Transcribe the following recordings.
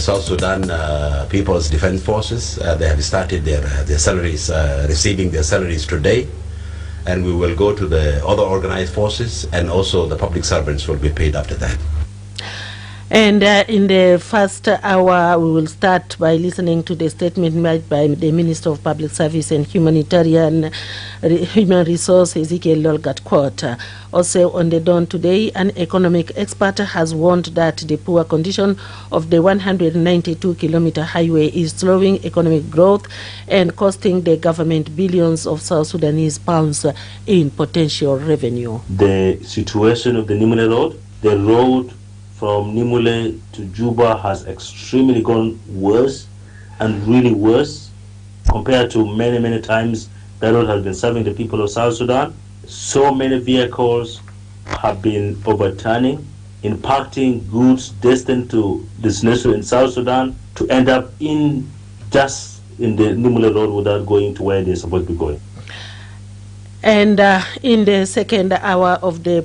South Sudan People's Defense Forces. They have started their salaries, receiving their salaries today. And we will go to the other organized forces, and also the public servants will be paid after that. And in the first hour, we will start by listening to the statement made by the Minister of Public Service and Human Resource, Ezekiel Lolgat-Quart. Also on the dawn today, an economic expert has warned that the poor condition of the 192-kilometer highway is slowing economic growth and costing the government billions of South Sudanese pounds in potential revenue. The situation of the Nimule road from Nimule to Juba has extremely gone worse, and really worse, compared to many times that road has been serving the people of South Sudan. So many vehicles have been overturning, impacting goods destined to destination in South Sudan to end up just in the Nimule road without going to where they're supposed to be going. And in the second hour of the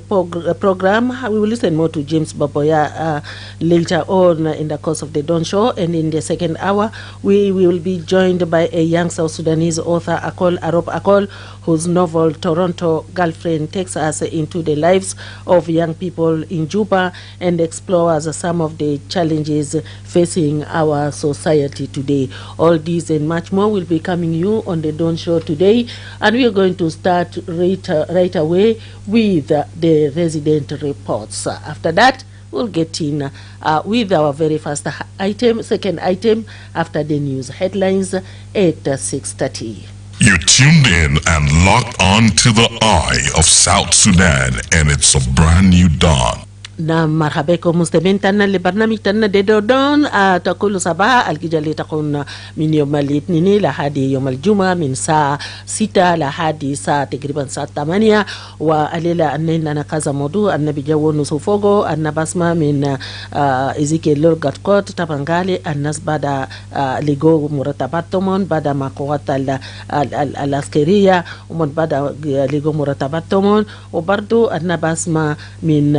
program, we will listen more to James Baboya later on in the course of the Dawn Show. And in the second hour, we will be joined by a young South Sudanese author, Akol Arop Akol, whose novel Toronto Girlfriend takes us into the lives of young people in Juba and explores some of the challenges facing our society today. All these and much more will be coming you on the Dawn Show today. And we are going to start right away with the resident reports. After that, we'll get in with our very first item, second item, after the news headlines at 6:30. You tuned in and locked on to the eye of South Sudan, and it's a brand new dawn. Na marhabekum muslimin tanna libarnamij tanna de dodon takulu sabah alkijali takun min yom al-ithnin lahadi yom al-juma min saa 6 lahadi saa takriban saa 8 wa alela anna nakaza modu annabi jawo nusufogo annabasma min Ezekiel Lolgat-Quart tabangali annas bada ligo muratabat tomon bada maqawat al-askeriya umon bada ligo muratabat tomon wa bardu annabasma min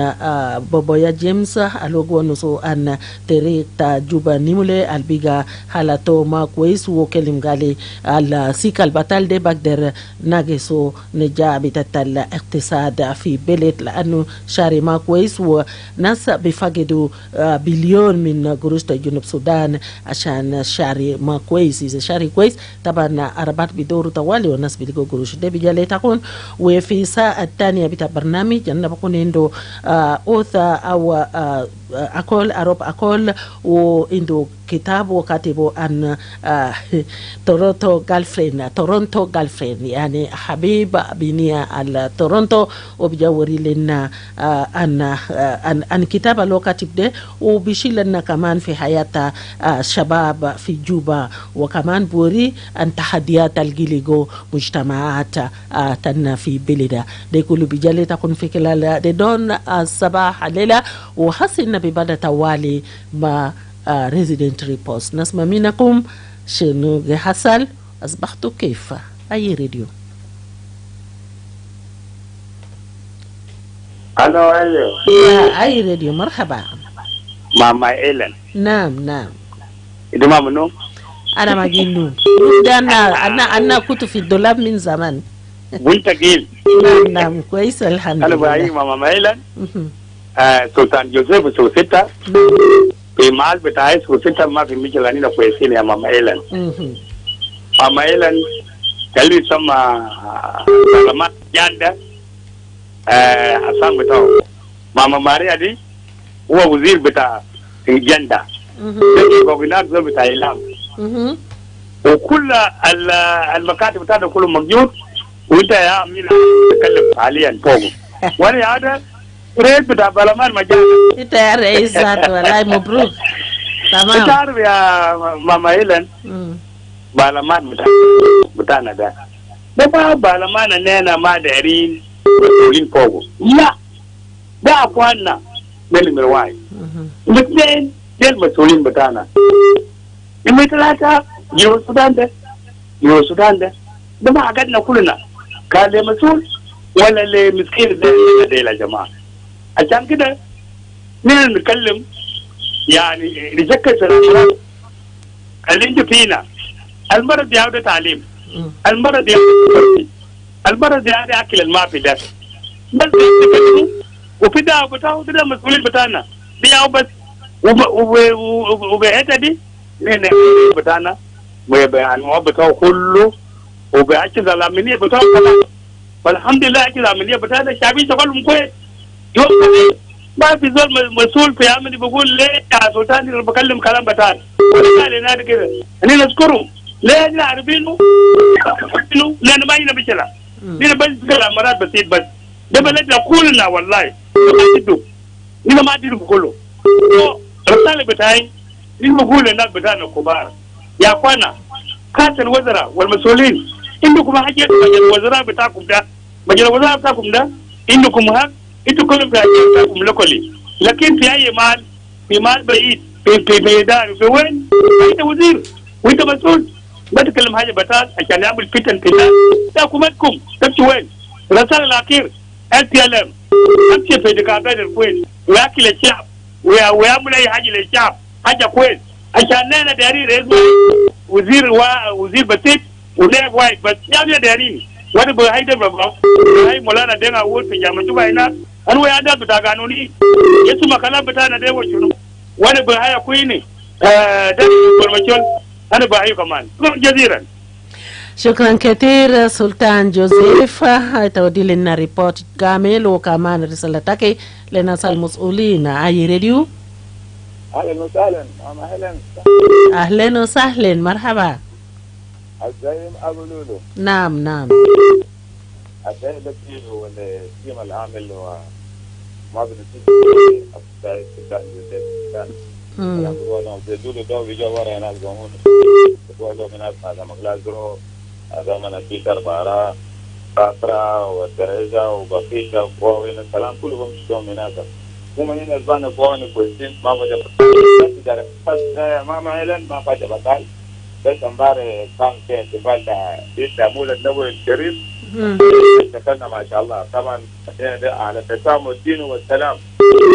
Boboya James alogwa nusu an tereta Juba Nimule albiga halato makwais wokelim gali al sikal batal de bagder nageso نجا الاقتصاد في بلد لأنه شاري ما كويس وناس بيفقدوا بليون من قروش جنوب السودان عشان شاري ما كويس. إذا شاري كويس طبعا أربات بدوروا طوالي والناس بيلقوا قروش ده بيجالي تكون. وفي الساعة الثانية بتاع برنامج أنا بكون عنده أوثا أو أكل أروب أكل وعنده كتاب وكاتبه عن تورونتو جالفرين يعني حبيب بنية على تورونتو وبيجاوري لنا عن كتاب اللي كاتب ده وبيشيل لنا كمان في حياة شباب في جوبا وكمان بوري عن تحديات الجيليجو مجتمعات تنا في بلده ده كله بيجالي تكون في خلال دون الصباح الليلة وحسنا ببدا توالي ما resident reports. نسمع منكم شنو حصل أصبحتوا كيف أي راديو. ألو أي راديو مرحبا ماما إيلن. نعم إنتوا ما منو؟ أنا ما جينو أنا كنت في الدولاب من زمان. وانت جيل. نعم كويس الحمد لله. أنا بعيد ماما إيلن. سلطان جوزيف سوسيتا. في مال بتاعي سوسيتا ما في ميجلاني نا كويسين يا ماما إيلن. ماما إيلن قالوا سما سلامات جاندا أسام بتاعه. ماما ماريا دي هو وزير بتاع جاندا. كوغنات زول بتاع إعلام. وكل المكاتب بتاعته كله موجود وانت يا أمير تتكلم حاليا فوق. وانا هذا رئيس بتاع برلمان مجانا. انت يا رئيس ذات والله مبروك. تمام. انت عارف يا ماما إيلن برلمان بتاعنا ده. ده برلمان اننا ما دارين مسؤولين فوق. لا. ده اخواننا من المرواي. الاثنين دي المسؤولين بتاعنا. يوم ثلاثة جنوب السودان ده ما عقدنا كلنا كان له مسؤول ولا اللي مسكين ده يا جماعة. عشان كده نحن نتكلم يعني نذكر سلامات اللي انت فينا. المرض يعود تعليم، المرض يعود المرض يعود اكل الماء في ده بس وفي ده بتاعه ده مسؤولين بتاعنا بيعوا بس وبهذا دي نحن بتاعنا يعني بتاعه كله وبأكل العملية بتاعه كمان. فالحمد لله أكل العملية بتاعنا الشعبي شغلهم كويس. يوم ما في زول مسؤول في عملي بقول ليه يا سلطان اللي بكلم كلام بتاعنا ولا قال لنا كده أنا نذكره ليه نعرفينه لأن ما هنا بشلا هنا بس كلام مرات بسيط بس ده بلدنا كلنا والله هنا ما تدري كله. رسالة بتاعي نقول للناس بتاعنا الكبار يا أخوانا كاس الوزراء والمسؤولين عندكم حاجة مجال الوزراء بتاعكم ده مجال الوزراء بتاعكم ده عندكم حق انتوا كلهم في حاجة بتاعكم لكلي لكن في أي مال في مال بعيد في ميدان في وين أنت وزير وأنت مسؤول ما تكلم حاجة بتاعك عشان يعمل فتن في الناس ده حكومتكم تمشي وين. الرسالة الأخير SPLM أمشي في دكاترة الكويت ويأكل الشعب ويعمل أي حاجة للشعب حاجة كويس عشان نحن دارين رئيس وزير بسيط ونائب واحد بس يعني دارين وانا بهاي ده بهاي مولانا دينا أول في جامعة جوبا هنا أنا ويا ده بتاع قانوني يسمى كلام بتاعنا ده وشنو وانا بهاي أكويني ده برمجول أنا بهاي كمان جزيرا. شكرا كثير سلطان جوزيف. تودي لنا ريبورت كامل وكمان رسالتك للناس المسؤولين. أي راديو. اهلا وسهلا ماما هيلن. اهلا وسهلا مرحبا. الزعيم ابو لولو. نعم نعم. الزعيم بكير هو التيم العامل وما بنسيب السعي السودان لولو دو بيجا ورا ناس قومون دو من هذا مغلازرو هذا من بيتر بارا باترا وتريزا وبقيشة وين الكلام كله بمشي من هذا هم هنا الزبان فواني كويسين ما بجا بطال بس ما هيلن ما بجا بطال بس امبارح كان في احتفال مولد النبوي الشريف اشتغلنا ما شاء الله طبعا على تسامح الدين والسلام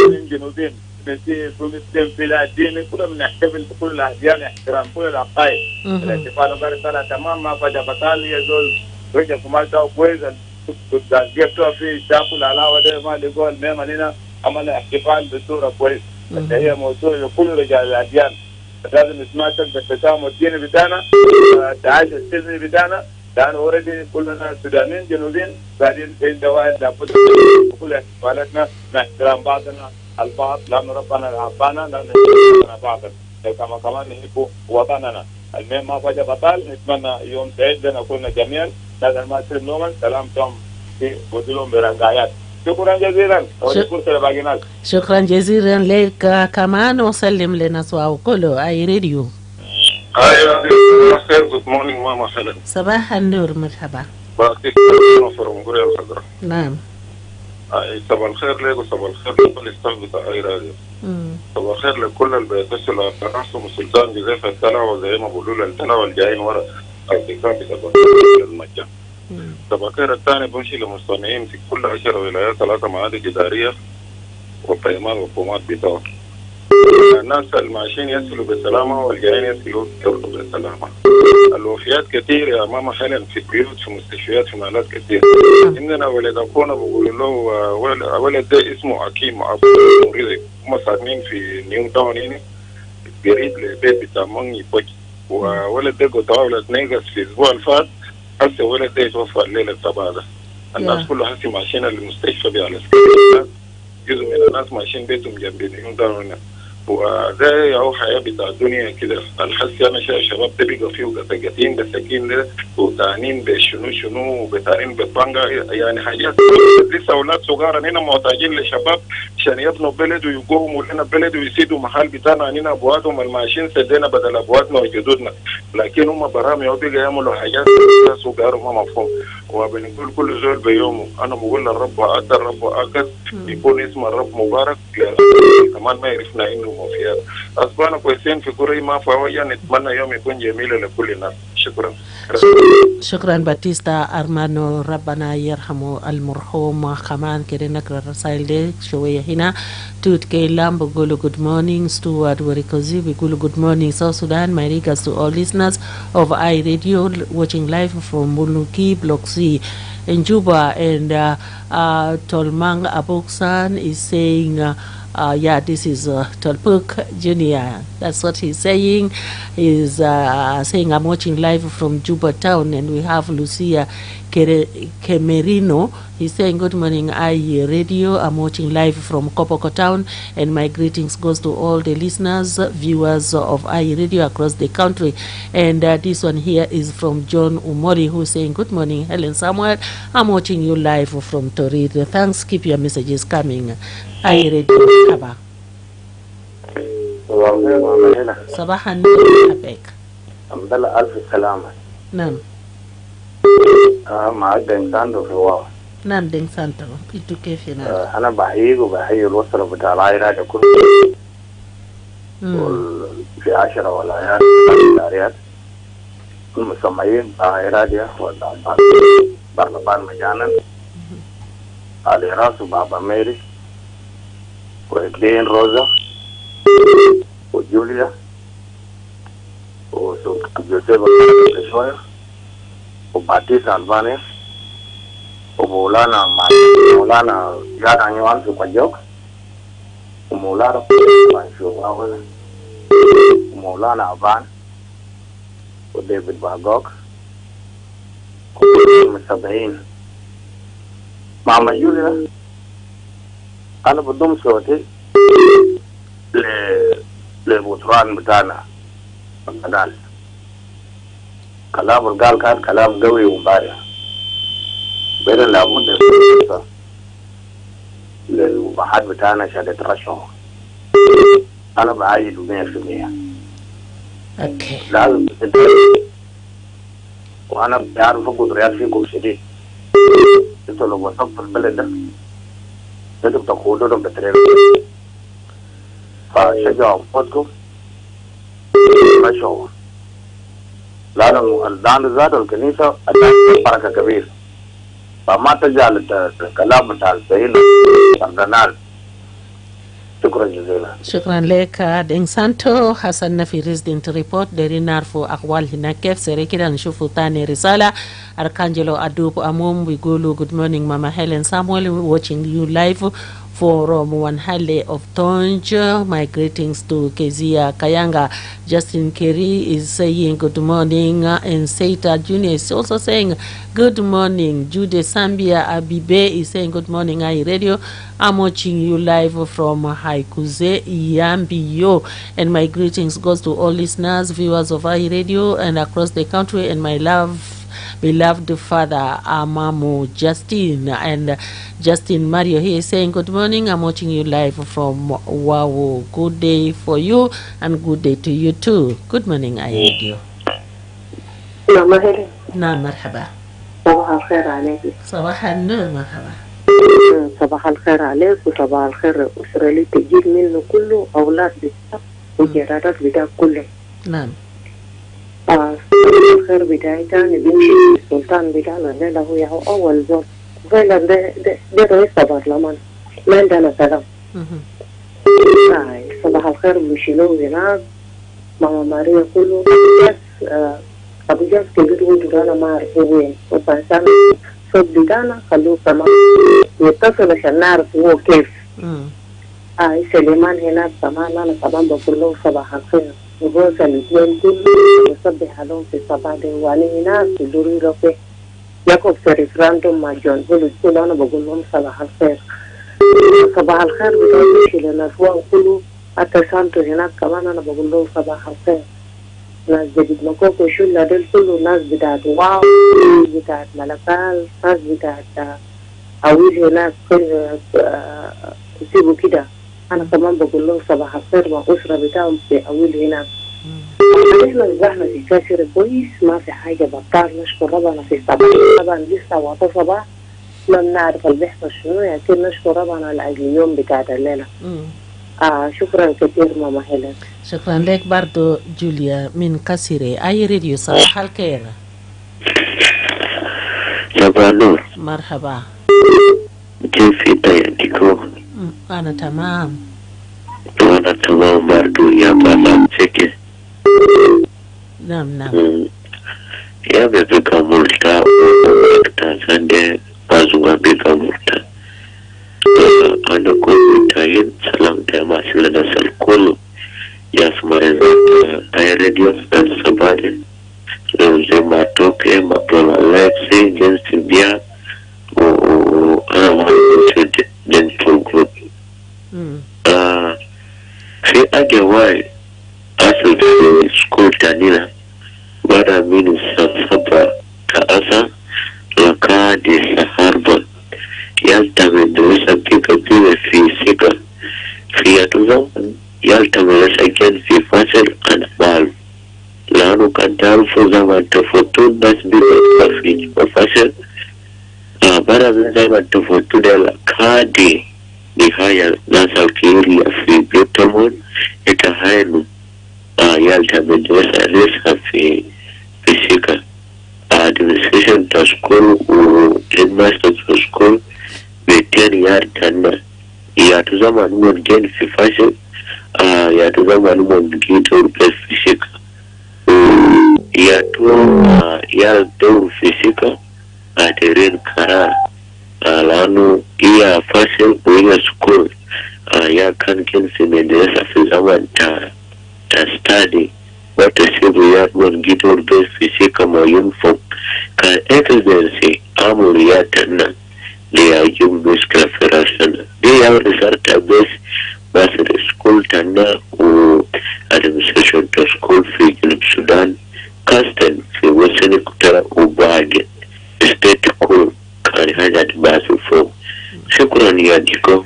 من جنوبين مسيح ومسلم في الدين كلنا بنحتفل بكل الاديان احترام كل العقائد. الاحتفال امبارح طلع تمام ما بجا بطال يزول رجع كمان تاو كويس جبتوها في شافوا العلاوه ده ما لقوا المهم هنا عمل احتفال بصوره كويس. هي موضوع لكل رجال الاديان لازم نسمعك بالتسامح الديني بتاعنا التعايش السلمي بتاعنا لانه اوريدي كلنا سودانيين جنوبيين قاعدين في دوائر لابد كل احتفالاتنا نحترم بعضنا البعض لانه ربنا اعطانا لانه نحترم بعضنا كمان نحب وطننا. المهم ما فجأة بطال نتمنى يوم سعيد لنا كلنا جميعا. لازم ما تصير نوما سلام توم في وزلهم برنقايات. شكرا جزيلا. شكرا جزيلا لك كمان وسلم لنا سواء كله. أي راديو. أي راديو خير. جود مورنينج ماما هيلن. صباح النور مرحبا. باقي نصر مقرية الخضراء. نعم. أي صباح الخير لك وصباح الخير لكل الستاف بتاع أي راديو. صباح الخير لكل اللي بيتصلوا على راسهم السلطان جوزيف التلا وزي ما بقولوا له التلا والجايين ورا الدكاترة بتاع المجان. صباح الخير الثاني بمشي لمصنعين في كل 10 ولايات 3 معادن إدارية وقيمات وحكومات بتاعه. الناس الماشيين يصلوا بالسلامة والجايين يصلوا بالسلامة. الوفيات كثير يا ماما هيلن في بيوت في مستشفيات في مالات كثير. عندنا ولد أخونا بقولوا له ولد ده اسمه حكيم أبو رزق هم ساكنين في نيو تاون هنا قريب للبيت بتاع موني بوكي وولد ده قطعوا له نيجس في الأسبوع الفات. هسه ولد ده يتوفى الليلة الصباح. الناس كلها هسه ماشيين للمستشفى بالعسكريين. جزء من الناس ماشيين بيتهم جنب نيو تاون هنا. وده هو حياة بتاع الدنيا كده. الحس أنا شايف شباب ده بيقى فيه قطعتين بسكين ده وتعنين بشنو وبتعنين بالبانجا يعني حاجات لسه أولاد صغار هنا محتاجين لشباب عشان يبنوا بلد ويقوموا لنا بلد ويسيدوا محل بتاعنا هنا أبواتهم الماشين سدينا بدل أبواتنا وجدودنا لكن هم برامي أو بيجي يعملوا حاجات صغار وما مفهوم. وبنقول كل زول بيومه. أنا بقول الرب أقدر الرب أقدر يكون اسم الرب مبارك كمان ما يعرفنا إنه وفيات. أصبحنا كويسين في كوري ما فويا نتمنى يوم يكون جميل لكل الناس. شكرا. شكرا باتيستا أرمانو، ربنا يرحمه المرحوم. كمان كده نقرأ الرسائل دي شوية هنا. توت كيلام بقولوا good morning. Stuart Warikozi بقولوا good morning South Sudan. My regards to all listeners of iRadio watching live from Muluki Block C in Juba. And Tolmang Aboksan is saying yeah, this is Tolpuk Jr. That's what he's saying. He's saying, I'm watching live from Juba town, and we have Lucia Kemerino. He's saying, good morning, Radio. I'm watching live from Kopoko town, and my greetings goes to all the listeners, viewers of Radio across the country. And this one here is from John Umori, who's saying, good morning, Helen Samuel. I'm watching you live from Torrid. Thanks. Keep your messages coming. Radio Haba. صباح النور حبيك. الحمد لله ألف سلامة. نعم. معك دينسانتو في واو. نعم دينسانتو. إنتو كيف هنا؟ أنا بحييك وبحيي الأسرة بتاع العائلة كل في 10 ولايات الإداريات المسميين بعائلات برلمان مجانا علي راس وبابا ميري وإدلين روزا وجوليا وجوزيف شوية وباتيس ألبانيا ومولانا يانا نيوان في كنجوك ومولانا شوغاوي ومولانا أبان وديفيد باغوك ومسابعين ماما جوليا. أنا بدوم صوتي للبطران بتاعنا القنال. كلام القال كان كلام قوي ومبارح بين لابد للمباحات بتاعنا شهادة رشوة. أنا بعيد 100%. اوكي. لازم وأنا بعرف قدرات فيكم شديد. أنتوا لو وصلت البلد ده لازم تقودوا لهم بطريقة فشجعوا أنفسكم مشوا. لأن الدان ذات الكنيسة بركة كبيرة، فما تجعل الكلام بتاع السيد الرنال. شكرا جزيلا. شكرا لك دين سانتو. حسنا في ريزدنت ريبورت دارين نعرفوا أقوال هناك كيف. سري كده نشوفوا تاني رسالة. أركانجلو أدوب أموم بيقولوا good morning Mama Helen Samuel, watching you live from Wanhale of Tonj. My greetings to Kezia Kayanga. Justin Kerry is saying good morning, and Seita Junior is also saying good morning. Jude Sambia Abibe is saying good morning Radio. I'm watching you live from Haikuze Yambiyo, and my greetings goes to all listeners, viewers of Radio and across the country, and my beloved father Amamu Justin. And Justin Mario here is saying good morning, I'm watching you live from Wow. Good day for you and good day to you too. Good morning Radio. ماما هيلين. نعم مرحبا. صباح الخير عليك. صباح النور مرحبا. صباح الخير عليك وصباح الخير الأسرة اللي تجيب منه كله أولاد بتاعك وجرارات بتاعك كله. نعم. الخير بتاعي تاني بيمشي السلطان بتاعنا ده هو يهو أول زول فعلا ده رئيس البرلمان ما عندنا كلام. صباح الخير بيشيلوه هناك ماما ماريا كله جاس أبو جاس كبير ودرانا ما أعرفه وين وفانسان صوت بتاعنا خلوه كمان يتصل عشان نعرف هو كيف. سليمان هناك كمان أنا كمان بقول له صباح الخير وجوز الاثنين كله يصبح عليهم في الصباح ده وأنا هناك في دوري رفيق ياخد في ريفراندوم مع جون بولو كل أنا بقول لهم صباح الخير. صباح الخير بتمشي للأسواق كله حتى سانتو هناك كمان أنا بقول لهم صباح الخير. ناس جديد مكوكو شلة دول كله ناس بتاعت واو، ناس بتاعت ملكال، ناس بتاعت أويل هناك سيبوا كده. أنا كمان بقول لهم صباح الخير والأسرة بتاعهم في أويل هناك. احنا نزحنا في كاشر كويس ما في حاجة بطال نشكر ربنا في الصباح. طبعا لسه وقت صباح ما بنعرف اللي بيحصل شنو لكن نشكر ربنا على اليوم بتاعت الليلة. شكرا كثير ماما هيلين. شكرا لك برضو جوليا من كسيري. أي راديو صباح الخير. صباح النور. مرحبا. كيف يديكو؟ أنا تمام. وأنا تمام برضو يا بابا سكي. نعم. يا بيبقى ملتا وكتازande bazuwa bika murta. Ana kulu tayin salam da masu lada salkulu ya sumareza ay radio sabade le matoke maprola lexi jensi bia o ana dental group fi age wai asu school tanina bada minu sabra ka asa laka di saharba yaltamedresa bika bile fi sika fi atuzam yaltamedresa gen fi fasel anabal lanu kan tarufu zaman tafutun nas bile fi fasel bara zaman tafutu da la kadi nihaya nasa kiri ya fi bitamon ita hainu yaltamedresa resa fi sika administration to school headmaster to school veterinary yard tanna ya tu zama numon gen fi fashion ya tu zama numon gito plus fisika ya tu ya tu fisika terin kara lanu iya fashion iya school ya kan kin simedesa fi zaman ta study wata sibu ya mon gito plus fisika ma uniform ka excellency amur ya tanna da ya yi muskila firasana da ya wani sarta bes ba su da school tanna o administration to school fi gilip sudan kastan fi wasu ne kutara ubage state school kari hajja da ba su fo shukran ya diko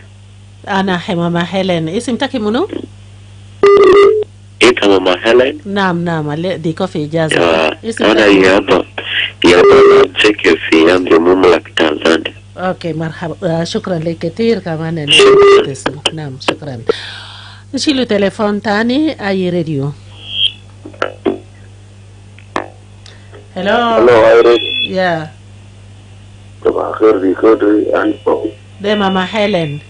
ana mama Hellen. اسم تاكي منو؟ إيه ماما هيلين. نعم ديكو في إجازة. أنا يابا سكي في يامي مملكة تنزانيا. اوكي مرحبا. شكرا لك كثير كمان. نعم شكرا. نشيلو تليفون تاني. اي راديو. هلو اي راديو. يا صباح الخير دي انفو ده ماما هيلين.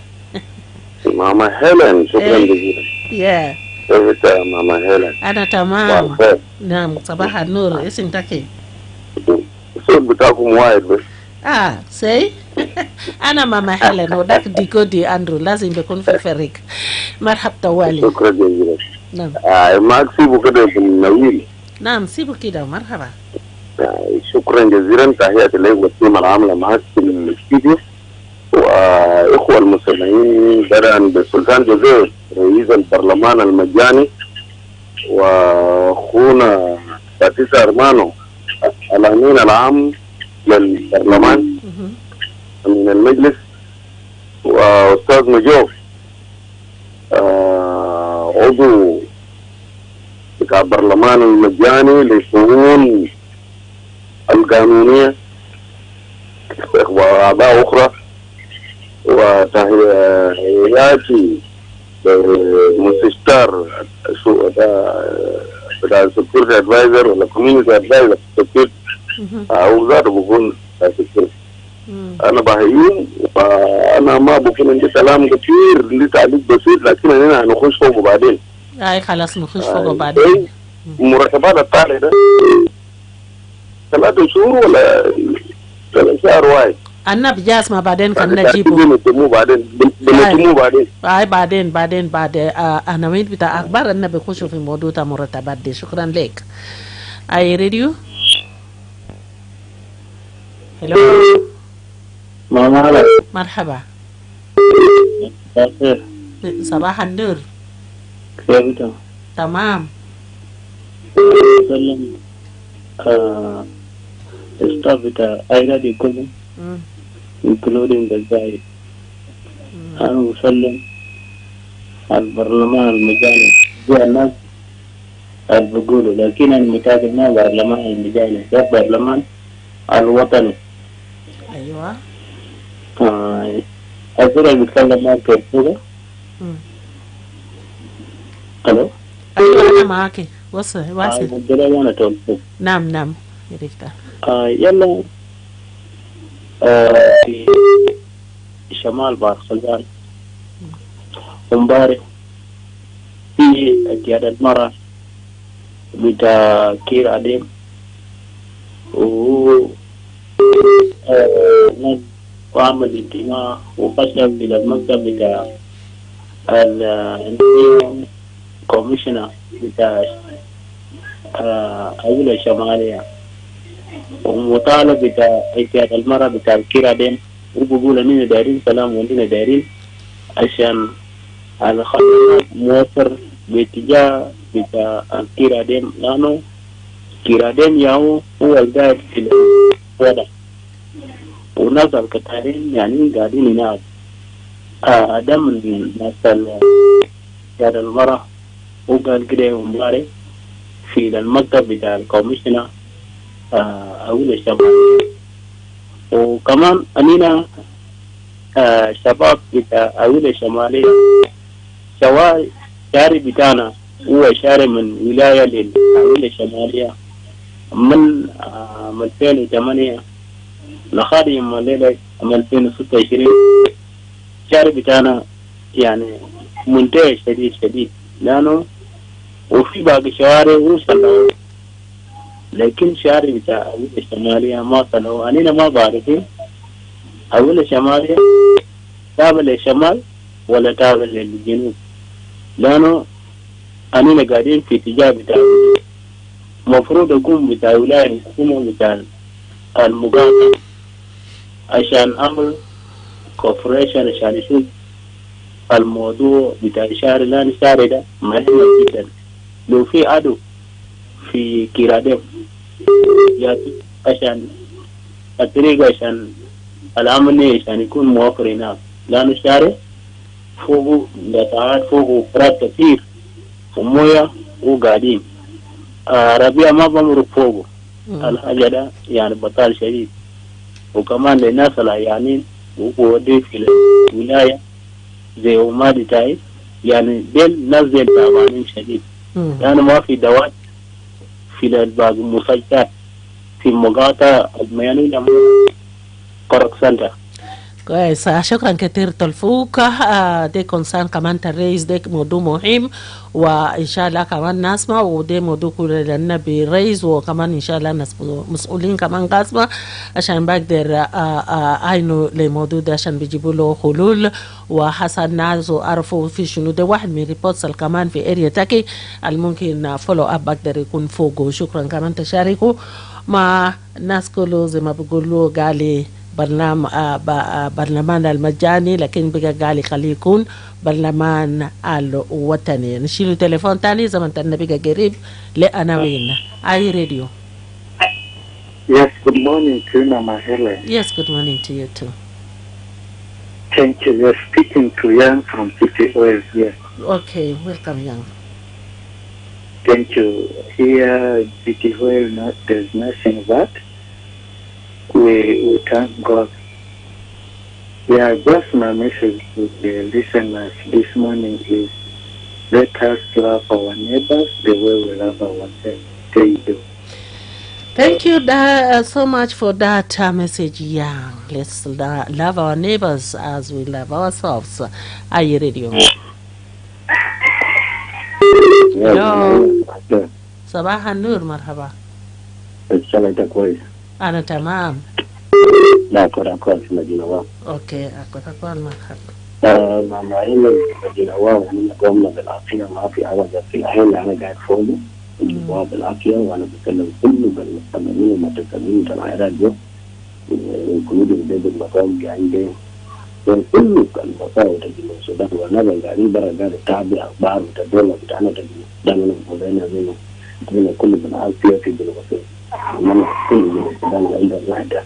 ماما هيلين شكرا جزيلا. يا كيف ماما هيلين؟ انا تمام. نعم صباح النور. اسم تاكي؟ الصوت بتاعكم وايد بس. سي أنا ماما هيلين وداك ديكو دي أندرو لازم بيكون في فريق. مرحب طوالي. شكرا جزيلا. نعم. معك سيبو كده من نويل. نعم سيبو كده. مرحبا. شكرا جزيلا. تحياتي لك والتيم العاملة معك في الاستديو وإخوة المستمعين بدءا بالسلطان جوزيف رئيس البرلمان المجاني وأخونا باتيسا أرمانو الأمين العام للبرلمان من المجلس وأستاذ نجوف عضو بتاع البرلمان المجاني للشؤون القانونية وأعضاء أخرى وتحياتي مستشار بتاع السكيورتي ادفايزر ولا كوميونيتي ادفايزر السكيورتي او ذاته بكون السكيورتي. انا بهيين وانا ما بكون عندي كلام كثير عندي تعليق بسيط لكن هنا هنخش فوقه بعدين. خلاص نخش فوقه بعدين. مرتبات الطالع ده 3 شهور ولا 3 شهر واحد. أنا بجاز ما بعدين كنا نجيبه. بنتمو بعدين. بعدين أنا وين بتاع أخبار أنا بخشوا في موضوع مرتبات دي. شكرا لك. أي راديو. هلو. مرحبا. صباح النور. كيف تمام. سلم. staff بتاع أي راديو كله. including the guy. أنا أسلم البرلمان المجاني جاء الناس بيقولوا لكن المتابع ما البرلمان المجاني ده البرلمان الوطني. أيوة. أقول اللي بيتكلم معك كده. ألو. أيوة أنا معك. واصل. أنا توقف. نعم عرفتها. يلا في شمال بارسلان امبارح في اجياد المرأة بتاع كير عديم وعمل اجتماع وقسم إلى المكتب بتاع الكوميشنر بتاع أولى الشمالية ومطالب بتاع اجياد المرأة بتاع كير عديم وبقول اننا دايرين سلام واننا دايرين عشان الخدمات موفر باتجاه بتاع الكيراديم لانه كيراديم ياهو هو القاعد في الوضع وناس الكتارين يعني قاعدين هناك ده من ناس جاد المرأة وقال كده امبارح في المكتب بتاع الكوميشنر أول الشمالية وكمان أنينا شباب بتاع أولى الشمالية شاري بتاعنا هو شاري من ولاية للأولى الشمالية من 2008 لحد يوم الليلة 2026 شاري بتاعنا يعني منتهي شديد لأنه وفي باقي شوارع وصلوا لكن شاري بتاع أولى الشمالية ما صلوا أنينا ما بعرفين أولى الشمالية تابع للشمال ولا تابع للجنوب لأنه أننا قاعدين في اتجاه بتاع مفروض أكون بتاع ولاية الحكومة بتاع المقاطعة عشان أعمل كوفريشن عشان يشوف الموضوع بتاع الشارع لأن الشارع ده مهم جدا لو في عدو في كيراديم ياتي عشان الطريقة عشان العمل عشان يكون موفر هناك لأن الشارع فوقه قطعات فوقه فرات كثير ومويه وقاعدين ربيع ما بمرق فوقه الحاجة ده يعني بطال شديد وكمان للناس العيانين وودي في الولاية زي ومادي تاي يعني ديل ناس ديل تعبانين شديد يعني ما في دواء في باقي المستشفيات في مقاطع الميانين قرق سنتر. كويس شكرا كثير تلفوك دي كونسان كمان الرئيس دي موضوع مهم وإن شاء الله كمان نسمع ودي موضوع كلنا برئيس وكمان إن شاء الله ناس مسؤولين كمان قاسمة عشان بقدر عينه للموضوع ده عشان بيجيبوا له حلول وحسن ناس وعرفوا في شنو ده واحد من ريبورتس كمان في اريا تاكي الممكن فولو اب بقدر يكون فوقه. شكرا كمان تشاركوا مع الناس كله زي ما بيقولوا قالي برلمان المجاني لكن بقى قال خليه يكون برلمان الوطني. نشيل تليفون تاني زمن تنا بقى قريب لأناوين اي راديو. Yes, good morning to you, Mama Hellen. Yes, good morning to you too. Thank you. You're speaking to Young from City Oil here. Okay, welcome Young. Thank you. Here, City Oil, there's nothing but we thank God. Yeah, just my message to the listeners this morning is let us love our neighbors the way we love ourselves. Thank you. Thank you so much for that message. Yeah, let's love our neighbors as we love ourselves. Are you ready? Hello. صباح النور مرحبا. إن شاء الله أنت كويس. أنا تمام. لا أكون كويس في مدينة أوكي أكون مرحبا. مع إنه مدينة وإحنا قمنا بالعافية ما في عوض في الحين أنا قاعد فوقه جواب بالعافية وأنا بتكلم كله بالمستمعين والمتكلمين تبع الراديو وكلهم بيدوا المقام قاعدين كله المصائب تجي من السودان وأنا قاعدين برا قاعد أتابع أخبار الدولة بتاعنا دائما مولينا منه كل بالعافية في بالوصول ومن كل من السودان عند الوحدة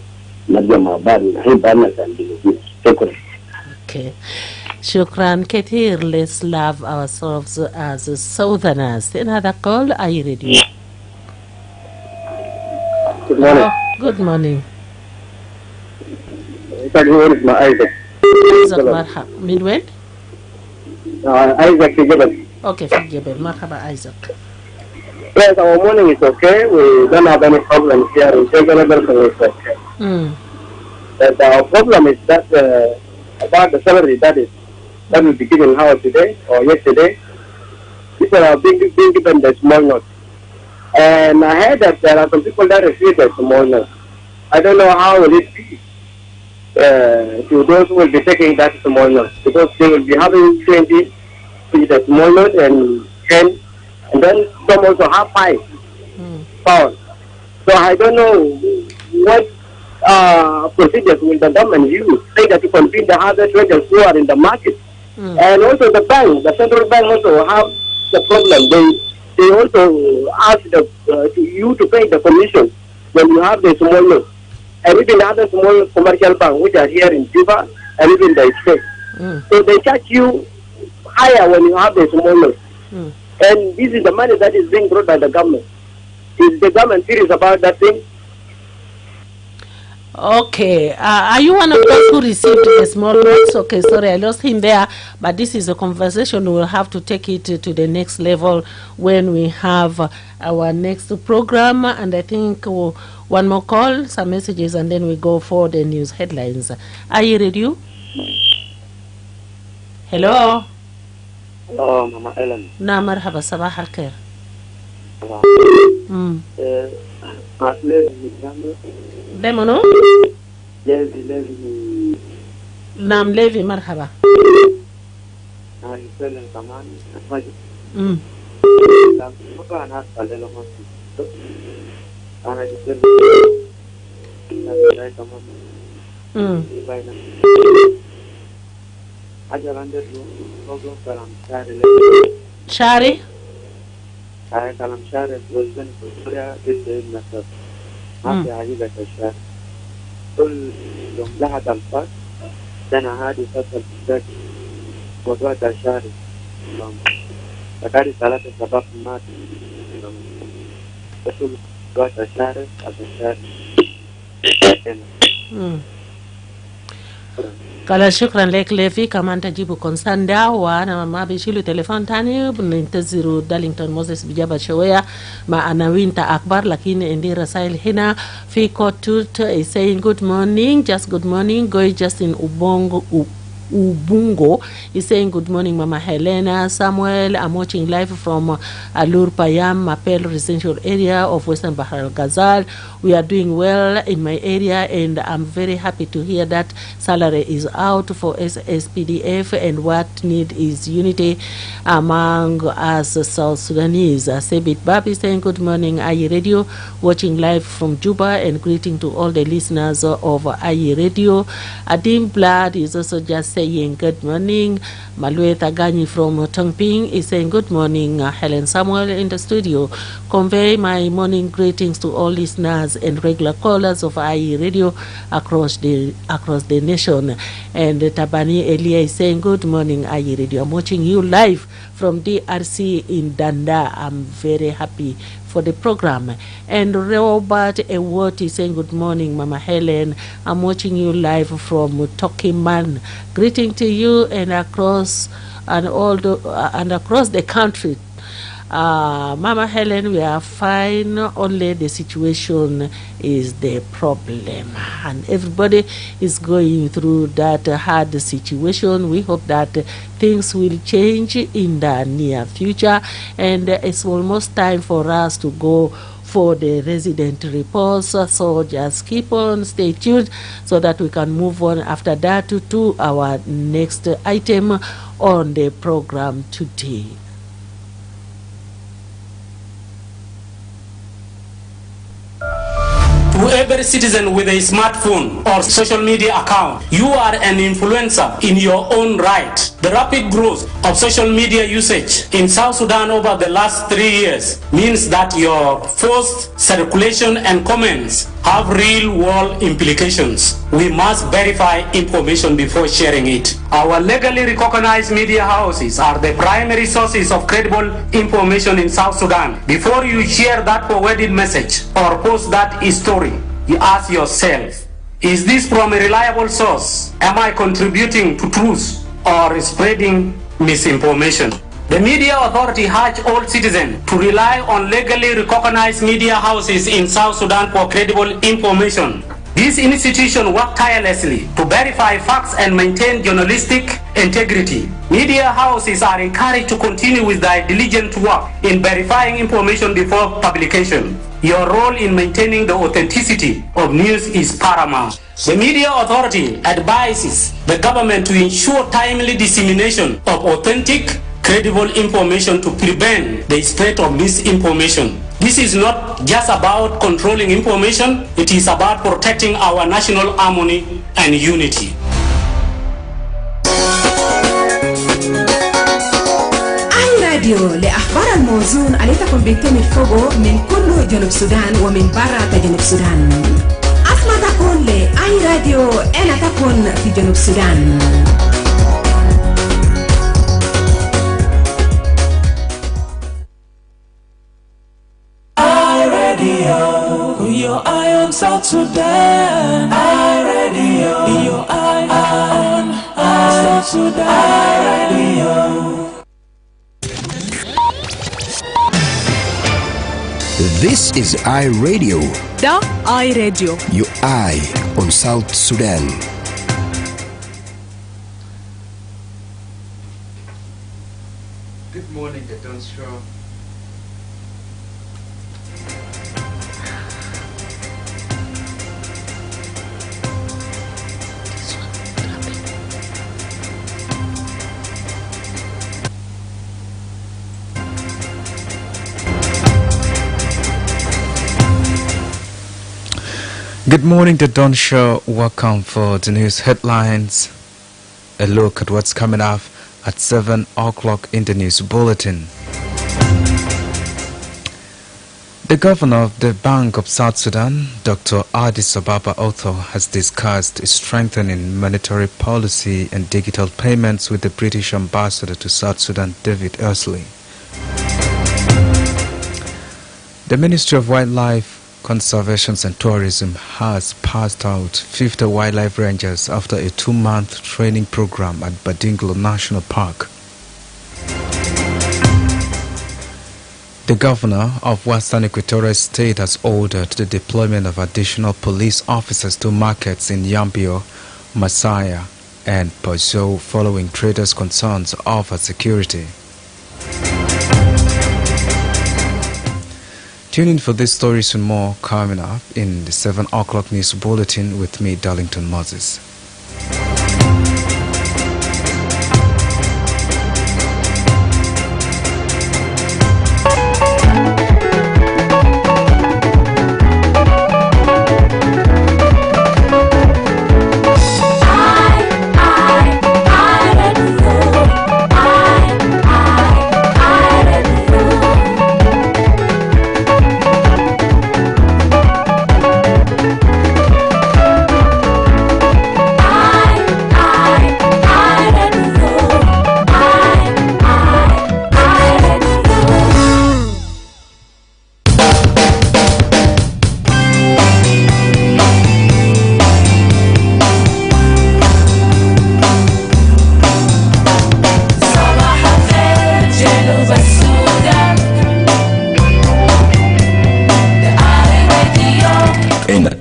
نرجع مع بعض الحين بعدنا كان جنوبي. شكرا. Okay. شكرا كثير. Let's love ourselves as southerners. In هذا call I read you. Good morning. Good morning. اسمه ايزك. مرحبا. من وين؟ ايزك في جبل. Okay, Fijebe, Marhaba Isaac. Yes, our morning is okay. We don't have any problems here. In Everything is okay. But our problem is that about the salary that will be given how today or yesterday. People are being given the small note. And I heard that there are some people that refuse the small note. I don't know how will it be to those who will be taking that small note, because they will be having 20 with the small note and 10, and then some also have 5 pounds. So I don't know what procedures will the government use, say that to compete the other traders who are in the market. And also the bank, the central bank also have the problem. They also ask you to pay the commission when you have the small loan. And even other small commercial banks which are here in Juba and even the state. So they charge you higher when you have the small loan. And this is the money that is being brought by the government. Is the government serious about that thing? Okay, are you one of those who received the small notes? Okay, sorry, I lost him there, but this is a conversation. We'll have to take it to the next level when we have our next program. And I think one more call, some messages, and then we go for the news headlines. Are you ready? Hello? Hello, Mama Hellen. Na marhaba, sabah al-khair. Demono? Levi. Nam Levi, marhaba. Shari? كلام شهر الوزن في سوريا جدا النصر ما في عجيبة الشهر كل يوم لحد الفات سنة هذه فصل بالذات موضوع الشهر تكاري 3 شباب مات بس موضوع الشهر الشهر Kala shukran lek Levi, kama nitajibu konsanda wana mabishilu telefon tani nintaziru Darlington Moses bijaba shawaya ma anawinta akbar lakini indira sail hina fi kotut is saying good morning, just good morning. Goy Justin Ubungo is saying good morning Mama Helena. Samuel, I'm watching live from Alur Payam Mapel residential area of Western Bahar al-Ghazal. We are doing well in my area and I'm very happy to hear that salary is out for SSPDF, and what need is unity among us South Sudanese. Sebit Babi saying good morning IE Radio, watching live from Juba, and greeting to all the listeners of IE Radio. Adim Blood is also just saying good morning. Malue Tagani from Tongping is saying good morning. Helen Samuel in the studio. Convey my morning greetings to all listeners and regular callers of IE Radio across the nation. And Tabani Elia is saying good morning IE Radio. I'm watching you live from DRC in Danda. I'm very happy for the program. And Robert Ewot is saying good morning Mama Helen. I'm watching you live from Tokiman. Greeting to you and across the country. Mama Helen, we are fine, only the situation is the problem, and everybody is going through that hard situation. We hope that things will change in the near future, and it's almost time for us to go for the resident reports, so just keep on, stay tuned so that we can move on after that to our next item on the program today. To every citizen with a smartphone or social media account, you are an influencer in your own right. The rapid growth of social media usage in South Sudan over the last 3 years means that your forced circulation and comments have real-world implications. We must verify information before sharing it. Our legally recognized media houses are the primary sources of credible information in South Sudan. Before you share that forwarded message or post that story, you ask yourself, is this from a reliable source? Am I contributing to truth or spreading misinformation? The Media Authority urged all citizens to rely on legally recognized media houses in South Sudan for credible information. This institution work tirelessly to verify facts and maintain journalistic integrity. Media houses are encouraged to continue with their diligent work in verifying information before publication. Your role in maintaining the authenticity of news is paramount. The Media Authority advises the government to ensure timely dissemination of authentic, credible information to prevent the spread of misinformation. This is not just about controlling information, it is about protecting our national harmony and unity. راديو لأخبار الموزون عليكم بكم الفوقو من كل جنوب السودان ومن برا جنوب السودان. أسمع تكون لأي راديو أنا تكون في جنوب السودان. Your eye on South Sudan, I-Radio. Your eye on South Sudan, I-Radio. This is I-Radio. The I-Radio. Your eye on South Sudan. Good morning, the Don Show. Good morning, the Dawn Show. Welcome for the news headlines. A look at what's coming up at 7 o'clock in the news bulletin. The governor of the Bank of South Sudan, Dr. Addis Ababa Otho, has discussed strengthening monetary policy and digital payments with the British ambassador to South Sudan, David Ersley. The Ministry of Wildlife Conservation and Tourism has passed out 50 wildlife rangers after a 2-month training program at Badinglo National Park. The governor of Western Equatorial State has ordered the deployment of additional police officers to markets in Yambio, Masaya, and Pajou following traders' concerns over security. Tune in for these stories and more coming up in the 7 o'clock news bulletin with me, Darlington Moses.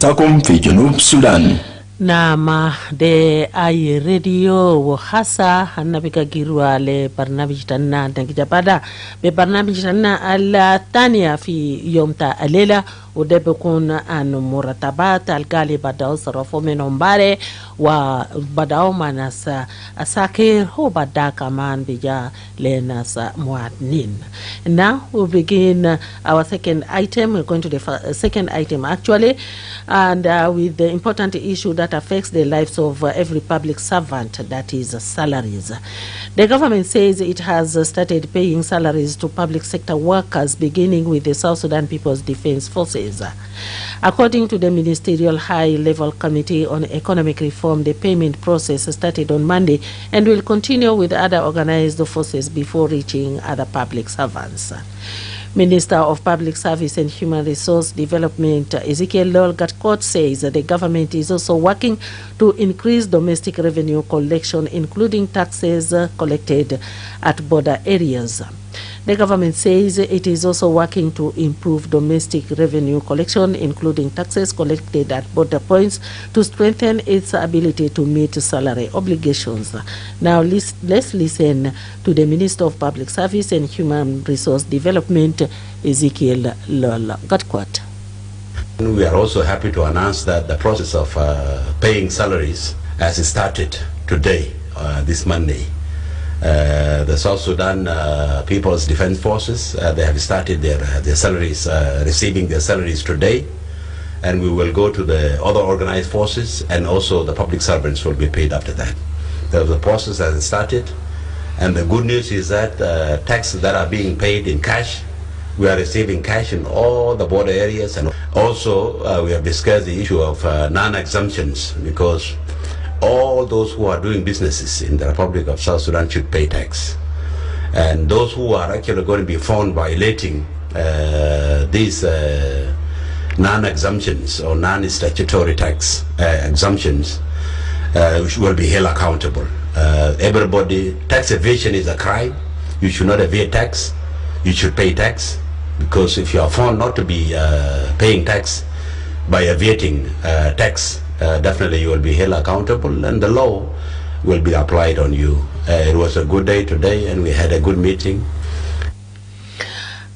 تقوم في جنوب السودان. نعم de ay radio wo hasa hanabika girwa le barnamij tanna dangi pada be barnamij tanna ala tania fi yomta alela ودب يكون أن مرتبات القالي بدأوا صرفوا منهم باري وبدأوا مع ناس أساكير هو بدأ كمان بجا لناس مواطنين. Now we begin our second item. We're going to the second item actually, and with the important issue that affects the lives of every public servant, that is salaries. The government says it has started paying salaries to public sector workers beginning with the South Sudan People's Defense Forces. According to the Ministerial High-Level Committee on Economic Reform, the payment process started on Monday and will continue with other organized forces before reaching other public servants. Minister of Public Service and Human Resource Development Ezekiel Lol-Gatkot says that the government is also working to increase domestic revenue collection, including taxes collected at border areas. The government says it is also working to improve domestic revenue collection, including taxes collected at border points, to strengthen its ability to meet salary obligations. Now let's listen to the Minister of Public Service and Human Resource Development, Ezekiel Lol-Gatkot. We are also happy to announce that the process of paying salaries has started today, this Monday. The South Sudan People's Defense Forces, they have started their salaries, receiving their salaries today, and we will go to the other organized forces, and also the public servants will be paid after that. The process has started, and the good news is that taxes that are being paid in cash, we are receiving cash in all the border areas, and also we have discussed the issue of non-exemptions, because all those who are doing businesses in the Republic of South Sudan should pay tax. And those who are actually going to be found violating these non-exemptions or non-statutory tax exemptions will be held accountable. Everybody, tax evasion is a crime. You should not evade tax. You should pay tax, because if you are found not to be paying tax by evading tax, definitely you will be held accountable, and the law will be applied on you. It was a good day today, and we had a good meeting.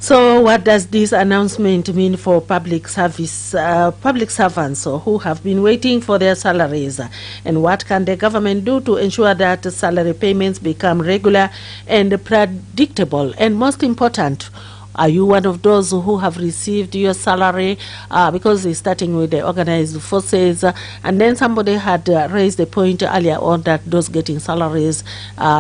So what does this announcement mean for public servants who have been waiting for their salaries? And what can the government do to ensure that salary payments become regular and predictable? And most important, are you one of those who have received your salary? Because it's starting with the organized forces, and then somebody had raised the point earlier on that those getting salaries,